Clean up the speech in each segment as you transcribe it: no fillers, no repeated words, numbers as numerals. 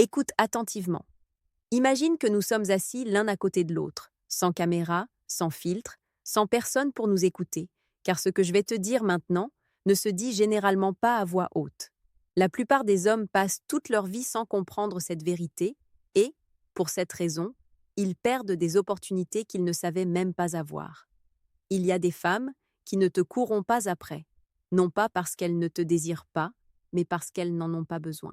Écoute attentivement. Imagine que nous sommes assis l'un à côté de l'autre, sans caméra, sans filtre, sans personne pour nous écouter, car ce que je vais te dire maintenant ne se dit généralement pas à voix haute. La plupart des hommes passent toute leur vie sans comprendre cette vérité et, pour cette raison, ils perdent des opportunités qu'ils ne savaient même pas avoir. Il y a des femmes qui ne te courront pas après, non pas parce qu'elles ne te désirent pas, mais parce qu'elles n'en ont pas besoin.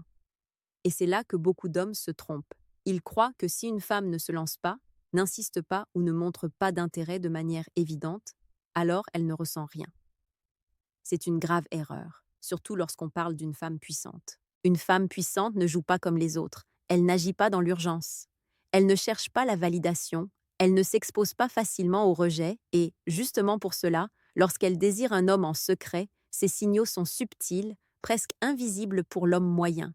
Et c'est là que beaucoup d'hommes se trompent. Ils croient que si une femme ne se lance pas, n'insiste pas ou ne montre pas d'intérêt de manière évidente, alors elle ne ressent rien. C'est une grave erreur, surtout lorsqu'on parle d'une femme puissante. Une femme puissante ne joue pas comme les autres, elle n'agit pas dans l'urgence. Elle ne cherche pas la validation, elle ne s'expose pas facilement au rejet et, justement pour cela, lorsqu'elle désire un homme en secret, ses signaux sont subtils, presque invisibles pour l'homme moyen.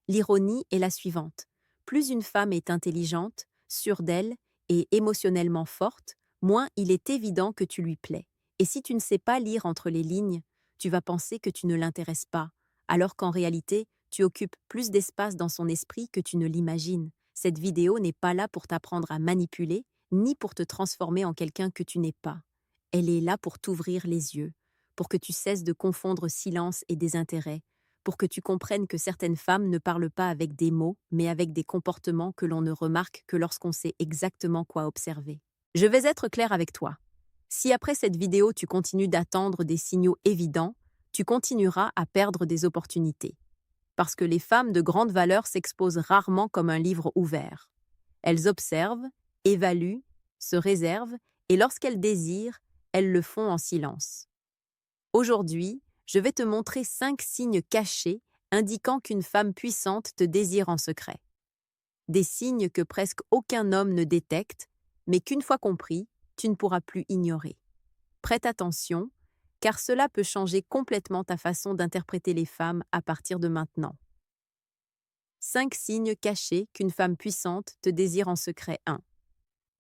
L'ironie est la suivante. Plus une femme est intelligente, sûre d'elle et émotionnellement forte, moins il est évident que tu lui plais. Et si tu ne sais pas lire entre les lignes, tu vas penser que tu ne l'intéresses pas, alors qu'en réalité, tu occupes plus d'espace dans son esprit que tu ne l'imagines. Cette vidéo n'est pas là pour t'apprendre à manipuler, ni pour te transformer en quelqu'un que tu n'es pas. Elle est là pour t'ouvrir les yeux, pour que tu cesses de confondre silence et désintérêt, pour que tu comprennes que certaines femmes ne parlent pas avec des mots, mais avec des comportements que l'on ne remarque que lorsqu'on sait exactement quoi observer. Je vais être clair avec toi. Si après cette vidéo tu continues d'attendre des signaux évidents, tu continueras à perdre des opportunités. Parce que les femmes de grande valeur s'exposent rarement comme un livre ouvert. Elles observent, évaluent, se réservent, et lorsqu'elles désirent, elles le font en silence. Aujourd'hui, je vais te montrer 5 signes cachés indiquant qu'une femme puissante te désire en secret. Des signes que presque aucun homme ne détecte, mais qu'une fois compris, tu ne pourras plus ignorer. Prête attention, car cela peut changer complètement ta façon d'interpréter les femmes à partir de maintenant. 5 signes cachés qu'une femme puissante te désire en secret. 1.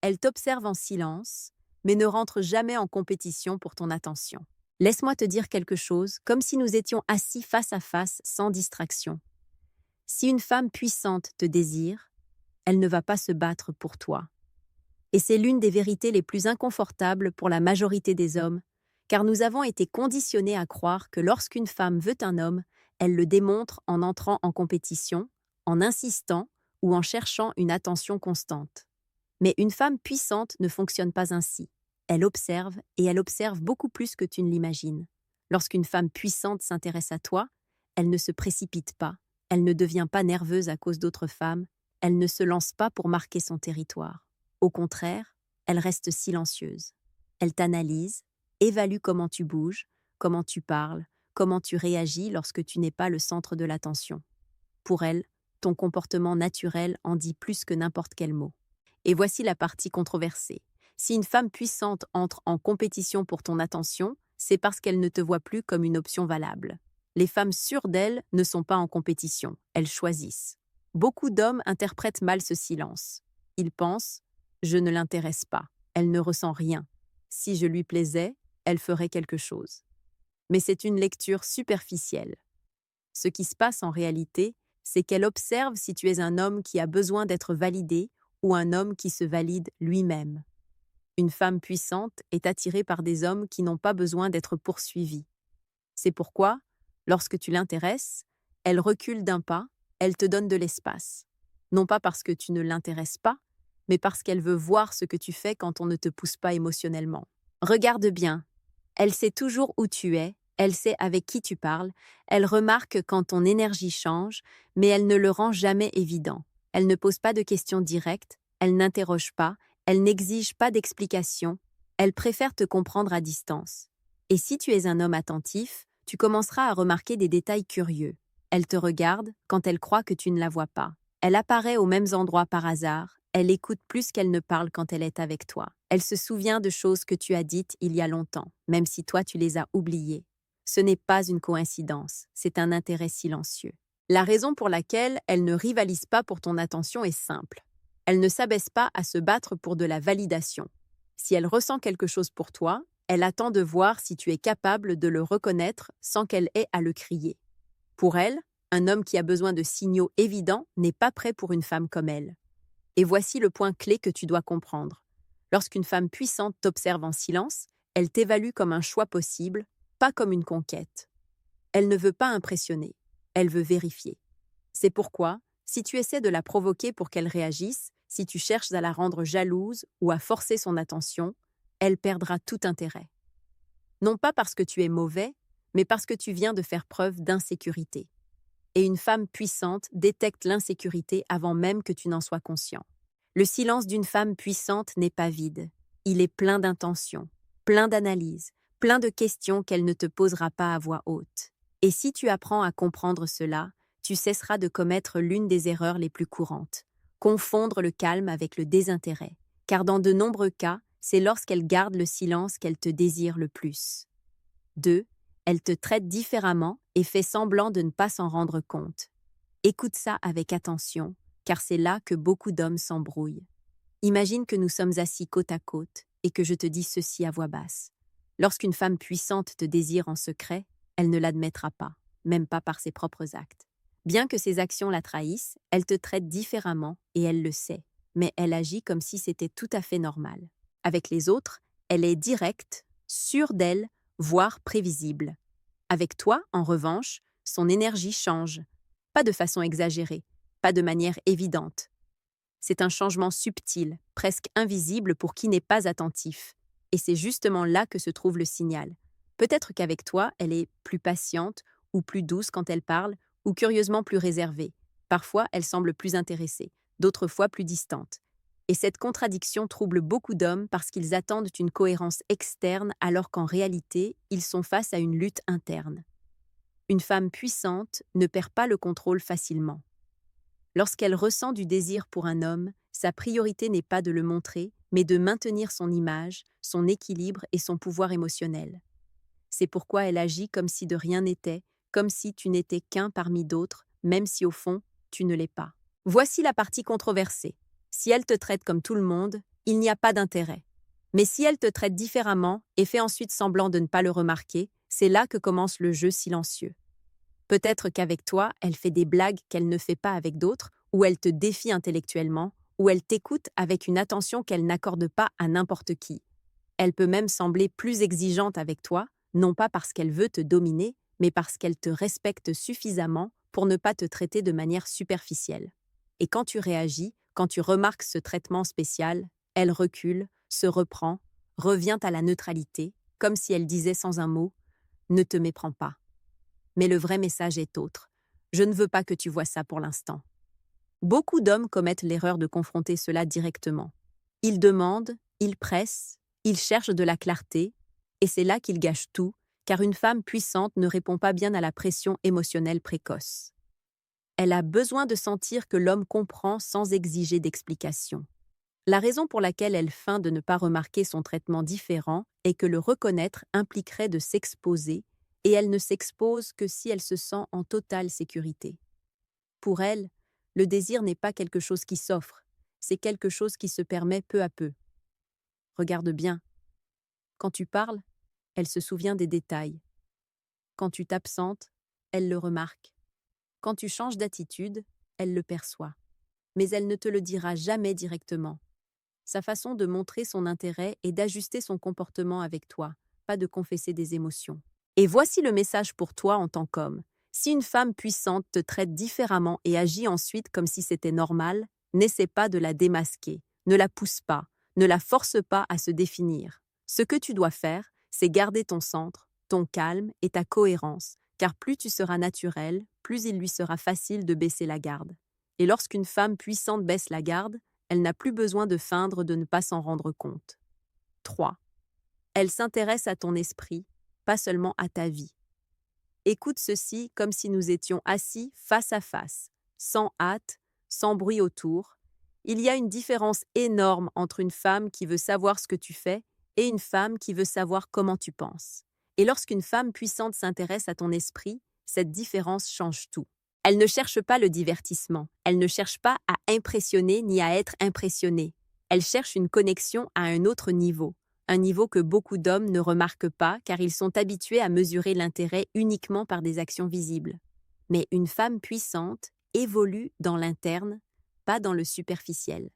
Elle t'observe en silence, mais ne rentre jamais en compétition pour ton attention. Laisse-moi te dire quelque chose, comme si nous étions assis face à face, sans distraction. Si une femme puissante te désire, elle ne va pas se battre pour toi. Et c'est l'une des vérités les plus inconfortables pour la majorité des hommes, car nous avons été conditionnés à croire que lorsqu'une femme veut un homme, elle le démontre en entrant en compétition, en insistant ou en cherchant une attention constante. Mais une femme puissante ne fonctionne pas ainsi. Elle observe, et elle observe beaucoup plus que tu ne l'imagines. Lorsqu'une femme puissante s'intéresse à toi, elle ne se précipite pas, elle ne devient pas nerveuse à cause d'autres femmes, elle ne se lance pas pour marquer son territoire. Au contraire, elle reste silencieuse. Elle t'analyse, évalue comment tu bouges, comment tu parles, comment tu réagis lorsque tu n'es pas le centre de l'attention. Pour elle, ton comportement naturel en dit plus que n'importe quel mot. Et voici la partie controversée. Si une femme puissante entre en compétition pour ton attention, c'est parce qu'elle ne te voit plus comme une option valable. Les femmes sûres d'elles ne sont pas en compétition, elles choisissent. Beaucoup d'hommes interprètent mal ce silence. Ils pensent « je ne l'intéresse pas, elle ne ressent rien. Si je lui plaisais, elle ferait quelque chose. » Mais c'est une lecture superficielle. Ce qui se passe en réalité, c'est qu'elle observe si tu es un homme qui a besoin d'être validé ou un homme qui se valide lui-même. Une femme puissante est attirée par des hommes qui n'ont pas besoin d'être poursuivis. C'est pourquoi, lorsque tu l'intéresses, elle recule d'un pas, elle te donne de l'espace. Non pas parce que tu ne l'intéresses pas, mais parce qu'elle veut voir ce que tu fais quand on ne te pousse pas émotionnellement. Regarde bien, elle sait toujours où tu es, elle sait avec qui tu parles, elle remarque quand ton énergie change, mais elle ne le rend jamais évident. Elle ne pose pas de questions directes, elle n'interroge pas, elle n'exige pas d'explication, elle préfère te comprendre à distance. Et si tu es un homme attentif, tu commenceras à remarquer des détails curieux. Elle te regarde quand elle croit que tu ne la vois pas. Elle apparaît aux mêmes endroits par hasard, elle écoute plus qu'elle ne parle quand elle est avec toi. Elle se souvient de choses que tu as dites il y a longtemps, même si toi tu les as oubliées. Ce n'est pas une coïncidence, c'est un intérêt silencieux. La raison pour laquelle elle ne rivalise pas pour ton attention est simple. Elle ne s'abaisse pas à se battre pour de la validation. Si elle ressent quelque chose pour toi, elle attend de voir si tu es capable de le reconnaître sans qu'elle ait à le crier. Pour elle, Un homme qui a besoin de signaux évidents n'est pas prêt pour une femme comme elle. Et voici le point clé que tu dois comprendre. Lorsqu'une femme puissante t'observe en silence, elle t'évalue comme un choix possible, pas comme une conquête. Elle ne veut pas impressionner, elle veut vérifier. C'est pourquoi, si tu essaies de la provoquer pour qu'elle réagisse, si tu cherches à la rendre jalouse ou à forcer son attention, elle perdra tout intérêt. Non pas parce que tu es mauvais, mais parce que tu viens de faire preuve d'insécurité. Et une femme puissante détecte l'insécurité avant même que tu n'en sois conscient. Le silence d'une femme puissante n'est pas vide. Il est plein d'intentions, plein d'analyses, plein de questions qu'elle ne te posera pas à voix haute. Et si tu apprends à comprendre cela, tu cesseras de commettre l'une des erreurs les plus courantes, confondre le calme avec le désintérêt, car dans de nombreux cas, c'est lorsqu'elle garde le silence qu'elle te désire le plus. 2. Elle te traite différemment et fait semblant de ne pas s'en rendre compte. Écoute ça avec attention, car c'est là que beaucoup d'hommes s'embrouillent. Imagine que nous sommes assis côte à côte et que je te dis ceci à voix basse. Lorsqu'une femme puissante te désire en secret, elle ne l'admettra pas, même pas par ses propres actes. Bien que ses actions la trahissent, elle te traite différemment et elle le sait, mais elle agit comme si c'était tout à fait normal. Avec les autres, elle est directe, sûre d'elle, voire prévisible. Avec toi, en revanche, son énergie change. Pas de façon exagérée, pas de manière évidente. C'est un changement subtil, presque invisible pour qui n'est pas attentif. Et c'est justement là que se trouve le signal. Peut-être qu'avec toi, elle est plus patiente ou plus douce quand elle parle, ou curieusement plus réservée. Parfois, elle semble plus intéressée, d'autres fois plus distante. Et cette contradiction trouble beaucoup d'hommes parce qu'ils attendent une cohérence externe alors qu'en réalité, ils sont face à une lutte interne. Une femme puissante ne perd pas le contrôle facilement. Lorsqu'elle ressent du désir pour un homme, sa priorité n'est pas de le montrer, mais de maintenir son image, son équilibre et son pouvoir émotionnel. C'est pourquoi elle agit comme si de rien n'était, comme si tu n'étais qu'un parmi d'autres, même si au fond, tu ne l'es pas. Voici la partie controversée. Si elle te traite comme tout le monde, il n'y a pas d'intérêt. Mais si elle te traite différemment et fait ensuite semblant de ne pas le remarquer, c'est là que commence le jeu silencieux. Peut-être qu'avec toi, elle fait des blagues qu'elle ne fait pas avec d'autres, ou elle te défie intellectuellement, ou elle t'écoute avec une attention qu'elle n'accorde pas à n'importe qui. Elle peut même sembler plus exigeante avec toi, non pas parce qu'elle veut te dominer, mais parce qu'elle te respecte suffisamment pour ne pas te traiter de manière superficielle. Et quand tu réagis, quand tu remarques ce traitement spécial, elle recule, se reprend, revient à la neutralité, comme si elle disait sans un mot « Ne te méprends pas ». Mais le vrai message est autre. Je ne veux pas que tu vois ça pour l'instant. Beaucoup d'hommes commettent l'erreur de confronter cela directement. Ils demandent, ils pressent, ils cherchent de la clarté, et c'est là qu'ils gâchent tout, car une femme puissante ne répond pas bien à la pression émotionnelle précoce. Elle a besoin de sentir que l'homme comprend sans exiger d'explication. La raison pour laquelle elle feint de ne pas remarquer son traitement différent est que le reconnaître impliquerait de s'exposer, et elle ne s'expose que si elle se sent en totale sécurité. Pour elle, le désir n'est pas quelque chose qui s'offre, c'est quelque chose qui se permet peu à peu. Regarde bien. Quand tu parles, elle se souvient des détails. Quand tu t'absentes, elle le remarque. Quand tu changes d'attitude, elle le perçoit. Mais elle ne te le dira jamais directement. Sa façon de montrer son intérêt est d'ajuster son comportement avec toi, pas de confesser des émotions. Et voici le message pour toi en tant qu'homme. Si une femme puissante te traite différemment et agit ensuite comme si c'était normal, n'essaie pas de la démasquer, ne la pousse pas, ne la force pas à se définir. Ce que tu dois faire, c'est garder ton centre, ton calme et ta cohérence, car plus tu seras naturel, plus il lui sera facile de baisser la garde. Et lorsqu'une femme puissante baisse la garde, elle n'a plus besoin de feindre de ne pas s'en rendre compte. 3. Elle s'intéresse à ton esprit, pas seulement à ta vie. Écoute ceci comme si nous étions assis face à face, sans hâte, sans bruit autour. Il y a une différence énorme entre une femme qui veut savoir ce que tu fais et une femme qui veut savoir comment tu penses. Et lorsqu'une femme puissante s'intéresse à ton esprit, cette différence change tout. Elle ne cherche pas le divertissement, elle ne cherche pas à impressionner ni à être impressionnée. Elle cherche une connexion à un autre niveau, un niveau que beaucoup d'hommes ne remarquent pas car ils sont habitués à mesurer l'intérêt uniquement par des actions visibles. Mais une femme puissante évolue dans l'interne, pas dans le superficiel.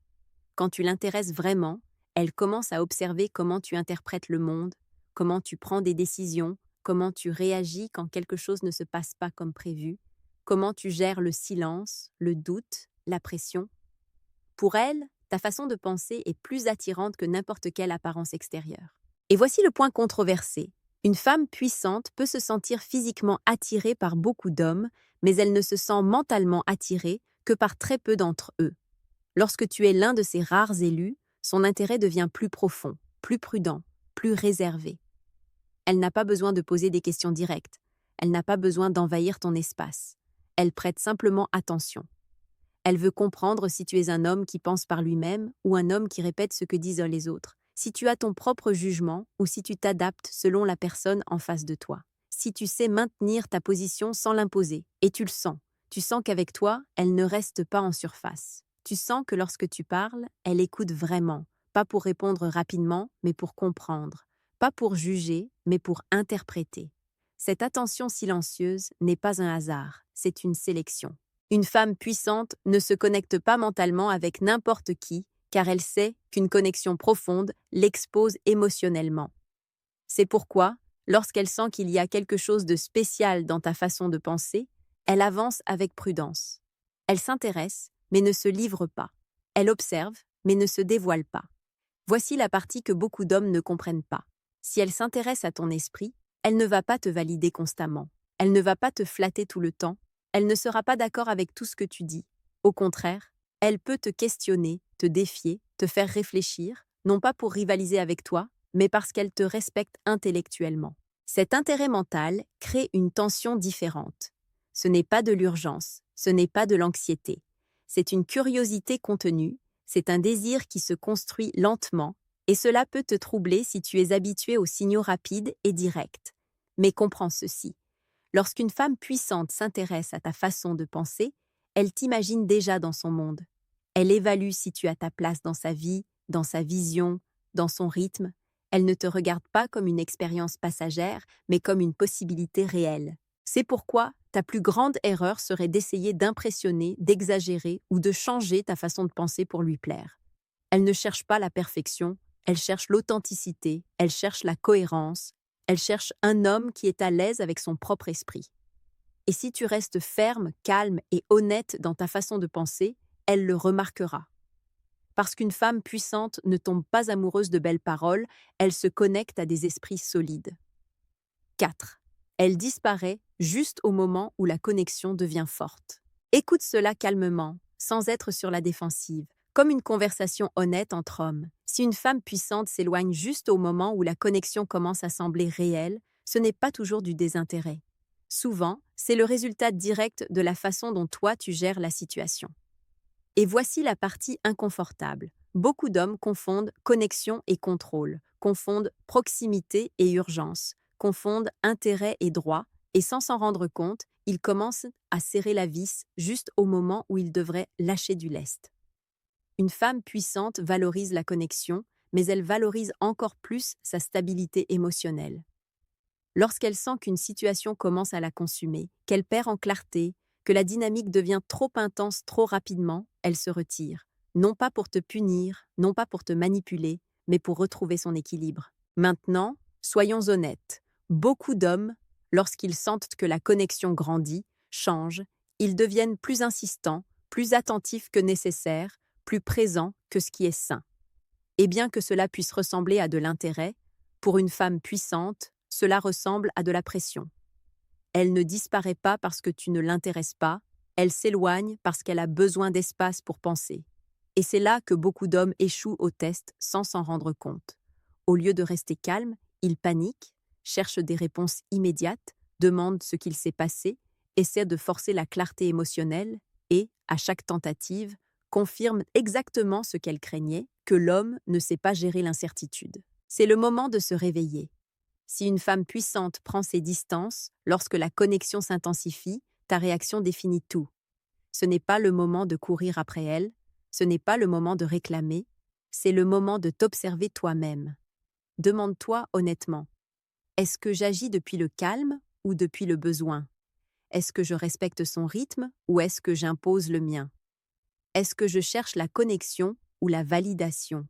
Quand tu l'intéresses vraiment, elle commence à observer comment tu interprètes le monde, comment tu prends des décisions, comment tu réagis quand quelque chose ne se passe pas comme prévu, comment tu gères le silence, le doute, la pression. Pour elle, ta façon de penser est plus attirante que n'importe quelle apparence extérieure. Et voici le point controversé. Une femme puissante peut se sentir physiquement attirée par beaucoup d'hommes, mais elle ne se sent mentalement attirée que par très peu d'entre eux. Lorsque tu es l'un de ces rares élus, son intérêt devient plus profond, plus prudent, plus réservé. Elle n'a pas besoin de poser des questions directes. Elle n'a pas besoin d'envahir ton espace. Elle prête simplement attention. Elle veut comprendre si tu es un homme qui pense par lui-même ou un homme qui répète ce que disent les autres, si tu as ton propre jugement ou si tu t'adaptes selon la personne en face de toi, si tu sais maintenir ta position sans l'imposer, et tu le sens. Tu sens qu'avec toi, elle ne reste pas en surface. Tu sens que lorsque tu parles, elle écoute vraiment, pas pour répondre rapidement, mais pour comprendre, pas pour juger, mais pour interpréter. Cette attention silencieuse n'est pas un hasard, c'est une sélection. Une femme puissante ne se connecte pas mentalement avec n'importe qui, car elle sait qu'une connexion profonde l'expose émotionnellement. C'est pourquoi, lorsqu'elle sent qu'il y a quelque chose de spécial dans ta façon de penser, elle avance avec prudence. Elle s'intéresse, mais ne se livre pas. Elle observe, mais ne se dévoile pas. Voici la partie que beaucoup d'hommes ne comprennent pas. Si elle s'intéresse à ton esprit, elle ne va pas te valider constamment. Elle ne va pas te flatter tout le temps. Elle ne sera pas d'accord avec tout ce que tu dis. Au contraire, elle peut te questionner, te défier, te faire réfléchir, non pas pour rivaliser avec toi, mais parce qu'elle te respecte intellectuellement. Cet intérêt mental crée une tension différente. Ce n'est pas de l'urgence, ce n'est pas de l'anxiété. C'est une curiosité contenue, c'est un désir qui se construit lentement, et cela peut te troubler si tu es habitué aux signaux rapides et directs. Mais comprends ceci. Lorsqu'une femme puissante s'intéresse à ta façon de penser, elle t'imagine déjà dans son monde. Elle évalue si tu as ta place dans sa vie, dans sa vision, dans son rythme. Elle ne te regarde pas comme une expérience passagère, mais comme une possibilité réelle. C'est pourquoi ta plus grande erreur serait d'essayer d'impressionner, d'exagérer ou de changer ta façon de penser pour lui plaire. Elle ne cherche pas la perfection, elle cherche l'authenticité, elle cherche la cohérence, elle cherche un homme qui est à l'aise avec son propre esprit. Et si tu restes ferme, calme et honnête dans ta façon de penser, elle le remarquera. Parce qu'une femme puissante ne tombe pas amoureuse de belles paroles, elle se connecte à des esprits solides. 4. Elle disparaît juste au moment où la connexion devient forte. Écoute cela calmement, sans être sur la défensive, comme une conversation honnête entre hommes. Si une femme puissante s'éloigne juste au moment où la connexion commence à sembler réelle, ce n'est pas toujours du désintérêt. Souvent, c'est le résultat direct de la façon dont toi tu gères la situation. Et voici la partie inconfortable. Beaucoup d'hommes confondent connexion et contrôle, confondent proximité et urgence, confondent intérêt et droit, et sans s'en rendre compte, ils commencent à serrer la vis juste au moment où ils devraient lâcher du lest. Une femme puissante valorise la connexion, mais elle valorise encore plus sa stabilité émotionnelle. Lorsqu'elle sent qu'une situation commence à la consumer, qu'elle perd en clarté, que la dynamique devient trop intense trop rapidement, elle se retire. Non pas pour te punir, non pas pour te manipuler, mais pour retrouver son équilibre. Maintenant, soyons honnêtes. Beaucoup d'hommes, lorsqu'ils sentent que la connexion grandit, changent, ils deviennent plus insistants, plus attentifs que nécessaire, plus présents que ce qui est sain. Et bien que cela puisse ressembler à de l'intérêt, pour une femme puissante, cela ressemble à de la pression. Elle ne disparaît pas parce que tu ne l'intéresses pas, elle s'éloigne parce qu'elle a besoin d'espace pour penser. Et c'est là que beaucoup d'hommes échouent au test sans s'en rendre compte. Au lieu de rester calmes, ils paniquent, cherchent des réponses immédiates, demandent ce qu'il s'est passé, essaient de forcer la clarté émotionnelle et, à chaque tentative, confirment exactement ce qu'elle craignait, que l'homme ne sait pas gérer l'incertitude. C'est le moment de se réveiller. Si une femme puissante prend ses distances, lorsque la connexion s'intensifie, ta réaction définit tout. Ce n'est pas le moment de courir après elle, ce n'est pas le moment de réclamer, c'est le moment de t'observer toi-même. Demande-toi honnêtement, est-ce que j'agis depuis le calme ou depuis le besoin? Est-ce que je respecte son rythme ou est-ce que j'impose le mien? Est-ce que je cherche la connexion ou la validation?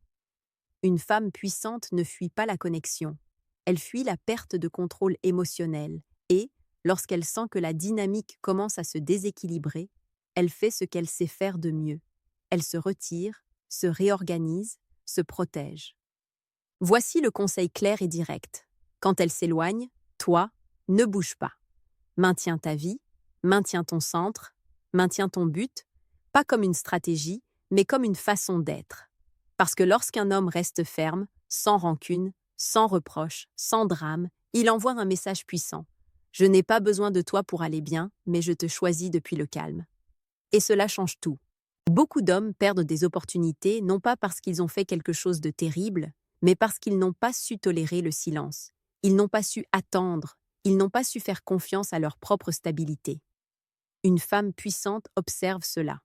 Une femme puissante ne fuit pas la connexion. Elle fuit la perte de contrôle émotionnel et, lorsqu'elle sent que la dynamique commence à se déséquilibrer, elle fait ce qu'elle sait faire de mieux. Elle se retire, se réorganise, se protège. Voici le conseil clair et direct. Quand elle s'éloigne, toi, ne bouge pas. Maintiens ta vie, maintiens ton centre, maintiens ton but, pas comme une stratégie, mais comme une façon d'être. Parce que lorsqu'un homme reste ferme, sans rancune, sans reproche, sans drame, il envoie un message puissant. Je n'ai pas besoin de toi pour aller bien, mais je te choisis depuis le calme. Et cela change tout. Beaucoup d'hommes perdent des opportunités non pas parce qu'ils ont fait quelque chose de terrible, mais parce qu'ils n'ont pas su tolérer le silence. Ils n'ont pas su attendre, ils n'ont pas su faire confiance à leur propre stabilité. Une femme puissante observe cela.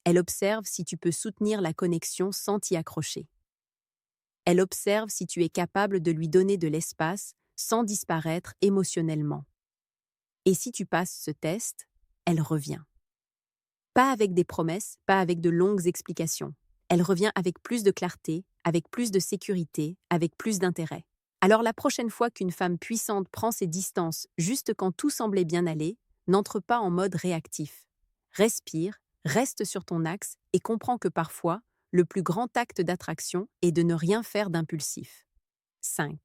Elle observe si tu peux soutenir la connexion sans t'y accrocher. Elle observe si tu es capable de lui donner de l'espace sans disparaître émotionnellement. Et si tu passes ce test, elle revient. Pas avec des promesses, pas avec de longues explications. Elle revient avec plus de clarté, avec plus de sécurité, avec plus d'intérêt. Alors la prochaine fois qu'une femme puissante prend ses distances juste quand tout semblait bien aller, n'entre pas en mode réactif. Respire, reste sur ton axe et comprends que parfois, le plus grand acte d'attraction est de ne rien faire d'impulsif. 5.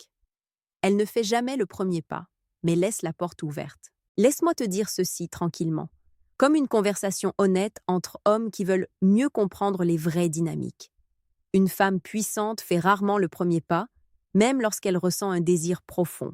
Elle ne fait jamais le premier pas, mais laisse la porte ouverte. Laisse-moi te dire ceci tranquillement, comme une conversation honnête entre hommes qui veulent mieux comprendre les vraies dynamiques. Une femme puissante fait rarement le premier pas, même lorsqu'elle ressent un désir profond.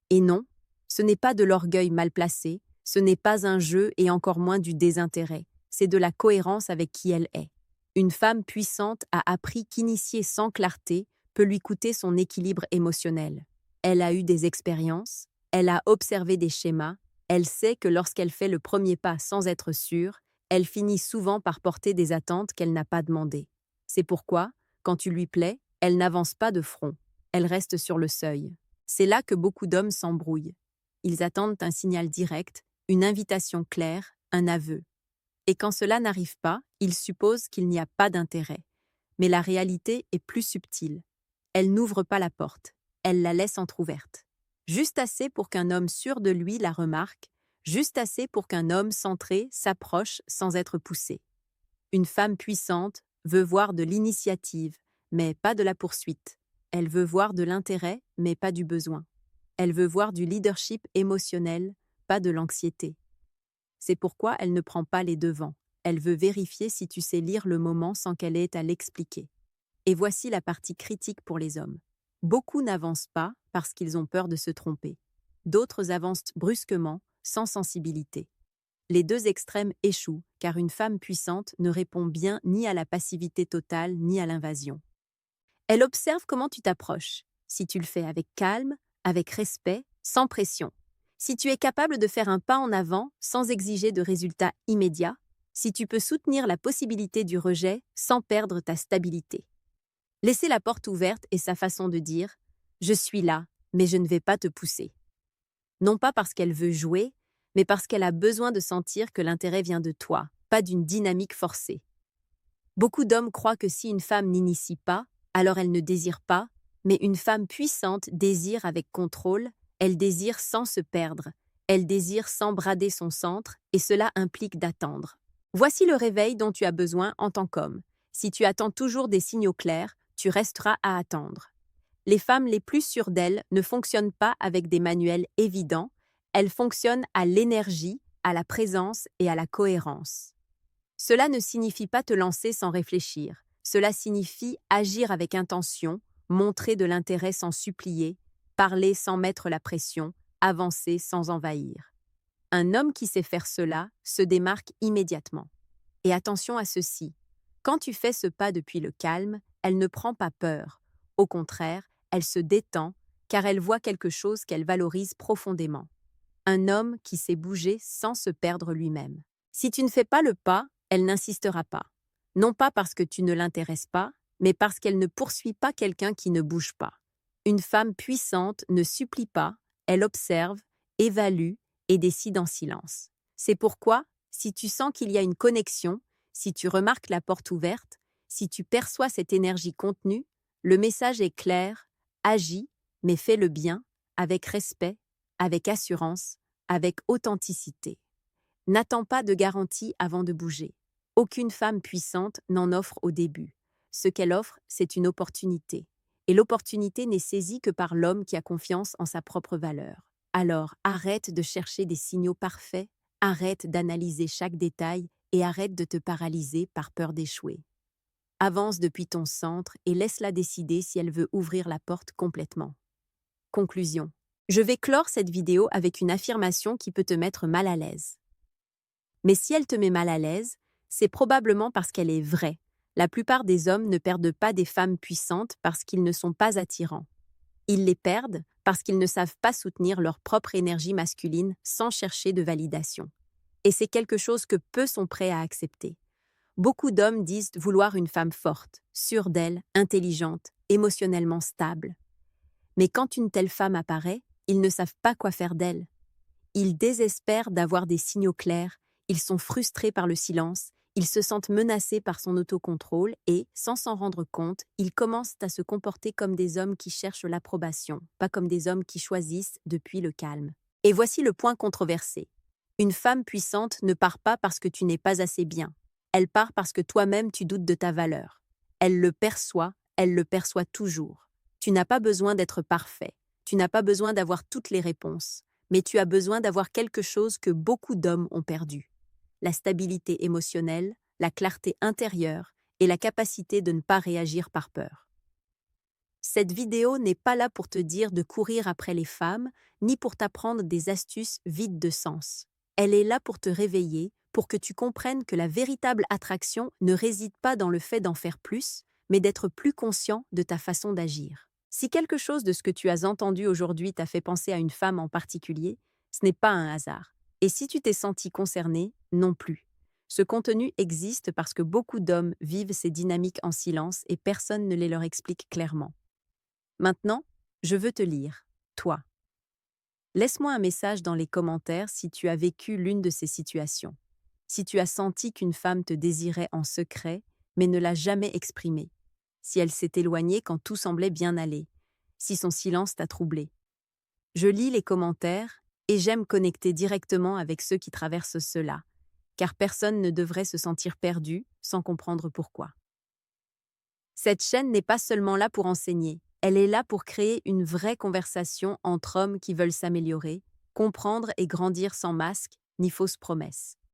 Et non, ce n'est pas de l'orgueil mal placé, ce n'est pas un jeu et encore moins du désintérêt, c'est de la cohérence avec qui elle est. Une femme puissante a appris qu'initier sans clarté peut lui coûter son équilibre émotionnel. Elle a eu des expériences, elle a observé des schémas, elle sait que lorsqu'elle fait le premier pas sans être sûre, elle finit souvent par porter des attentes qu'elle n'a pas demandées. C'est pourquoi, quand tu lui plais, elle n'avance pas de front, elle reste sur le seuil. C'est là que beaucoup d'hommes s'embrouillent. Ils attendent un signal direct, une invitation claire, un aveu. Et quand cela n'arrive pas, ils supposent qu'il n'y a pas d'intérêt. Mais la réalité est plus subtile. Elle n'ouvre pas la porte, elle la laisse entr'ouverte. Juste assez pour qu'un homme sûr de lui la remarque, juste assez pour qu'un homme centré s'approche sans être poussé. Une femme puissante veut voir de l'initiative, mais pas de la poursuite. Elle veut voir de l'intérêt, mais pas du besoin. Elle veut voir du leadership émotionnel, pas de l'anxiété. C'est pourquoi elle ne prend pas les devants. Elle veut vérifier si tu sais lire le moment sans qu'elle ait à l'expliquer. Et voici la partie critique pour les hommes. Beaucoup n'avancent pas parce qu'ils ont peur de se tromper. D'autres avancent brusquement, sans sensibilité. Les deux extrêmes échouent, car une femme puissante ne répond bien ni à la passivité totale ni à l'invasion. Elle observe comment tu t'approches, si tu le fais avec calme, avec respect, sans pression. Si tu es capable de faire un pas en avant sans exiger de résultats immédiats, si tu peux soutenir la possibilité du rejet sans perdre ta stabilité. Laisser la porte ouverte est sa façon de dire « Je suis là, mais je ne vais pas te pousser ». Non pas parce qu'elle veut jouer, mais parce qu'elle a besoin de sentir que l'intérêt vient de toi, pas d'une dynamique forcée. Beaucoup d'hommes croient que si une femme n'initie pas, alors elle ne désire pas, mais une femme puissante désire avec contrôle, elle désire sans se perdre, elle désire sans brader son centre, et cela implique d'attendre. Voici le réveil dont tu as besoin en tant qu'homme. Si tu attends toujours des signaux clairs, tu resteras à attendre. Les femmes les plus sûres d'elles ne fonctionnent pas avec des manuels évidents, elles fonctionnent à l'énergie, à la présence et à la cohérence. Cela ne signifie pas te lancer sans réfléchir, cela signifie agir avec intention, montrer de l'intérêt sans supplier, parler sans mettre la pression, avancer sans envahir. Un homme qui sait faire cela se démarque immédiatement. Et attention à ceci, quand tu fais ce pas depuis le calme, elle ne prend pas peur. Au contraire, elle se détend car elle voit quelque chose qu'elle valorise profondément. Un homme qui sait bouger sans se perdre lui-même. Si tu ne fais pas le pas, elle n'insistera pas. Non pas parce que tu ne l'intéresses pas, mais parce qu'elle ne poursuit pas quelqu'un qui ne bouge pas. Une femme puissante ne supplie pas, elle observe, évalue et décide en silence. C'est pourquoi, si tu sens qu'il y a une connexion, si tu remarques la porte ouverte, si tu perçois cette énergie contenue, le message est clair, agis, mais fais le bien, avec respect, avec assurance, avec authenticité. N'attends pas de garantie avant de bouger. Aucune femme puissante n'en offre au début. Ce qu'elle offre, c'est une opportunité. Et l'opportunité n'est saisie que par l'homme qui a confiance en sa propre valeur. Alors, arrête de chercher des signaux parfaits, arrête d'analyser chaque détail et arrête de te paralyser par peur d'échouer. Avance depuis ton centre et laisse-la décider si elle veut ouvrir la porte complètement. Conclusion. Je vais clore cette vidéo avec une affirmation qui peut te mettre mal à l'aise. Mais si elle te met mal à l'aise, c'est probablement parce qu'elle est vraie. La plupart des hommes ne perdent pas des femmes puissantes parce qu'ils ne sont pas attirants. Ils les perdent parce qu'ils ne savent pas soutenir leur propre énergie masculine sans chercher de validation. Et c'est quelque chose que peu sont prêts à accepter. Beaucoup d'hommes disent vouloir une femme forte, sûre d'elle, intelligente, émotionnellement stable. Mais quand une telle femme apparaît, ils ne savent pas quoi faire d'elle. Ils désespèrent d'avoir des signaux clairs, ils sont frustrés par le silence, ils se sentent menacés par son autocontrôle et, sans s'en rendre compte, ils commencent à se comporter comme des hommes qui cherchent l'approbation, pas comme des hommes qui choisissent depuis le calme. Et voici le point controversé. Une femme puissante ne part pas parce que tu n'es pas assez bien. Elle part parce que toi-même tu doutes de ta valeur. Elle le perçoit toujours. Tu n'as pas besoin d'être parfait. Tu n'as pas besoin d'avoir toutes les réponses. Mais tu as besoin d'avoir quelque chose que beaucoup d'hommes ont perdu. La stabilité émotionnelle, la clarté intérieure et la capacité de ne pas réagir par peur. Cette vidéo n'est pas là pour te dire de courir après les femmes, ni pour t'apprendre des astuces vides de sens. Elle est là pour te réveiller, pour que tu comprennes que la véritable attraction ne réside pas dans le fait d'en faire plus, mais d'être plus conscient de ta façon d'agir. Si quelque chose de ce que tu as entendu aujourd'hui t'a fait penser à une femme en particulier, ce n'est pas un hasard. Et si tu t'es senti concerné, non plus. Ce contenu existe parce que beaucoup d'hommes vivent ces dynamiques en silence et personne ne les leur explique clairement. Maintenant, je veux te lire, toi. Laisse-moi un message dans les commentaires si tu as vécu l'une de ces situations. Si tu as senti qu'une femme te désirait en secret, mais ne l'a jamais exprimé. Si elle s'est éloignée quand tout semblait bien aller. Si son silence t'a troublé. Je lis les commentaires et j'aime connecter directement avec ceux qui traversent cela, car personne ne devrait se sentir perdu sans comprendre pourquoi. Cette chaîne n'est pas seulement là pour enseigner, elle est là pour créer une vraie conversation entre hommes qui veulent s'améliorer, comprendre et grandir sans masque ni fausses promesses.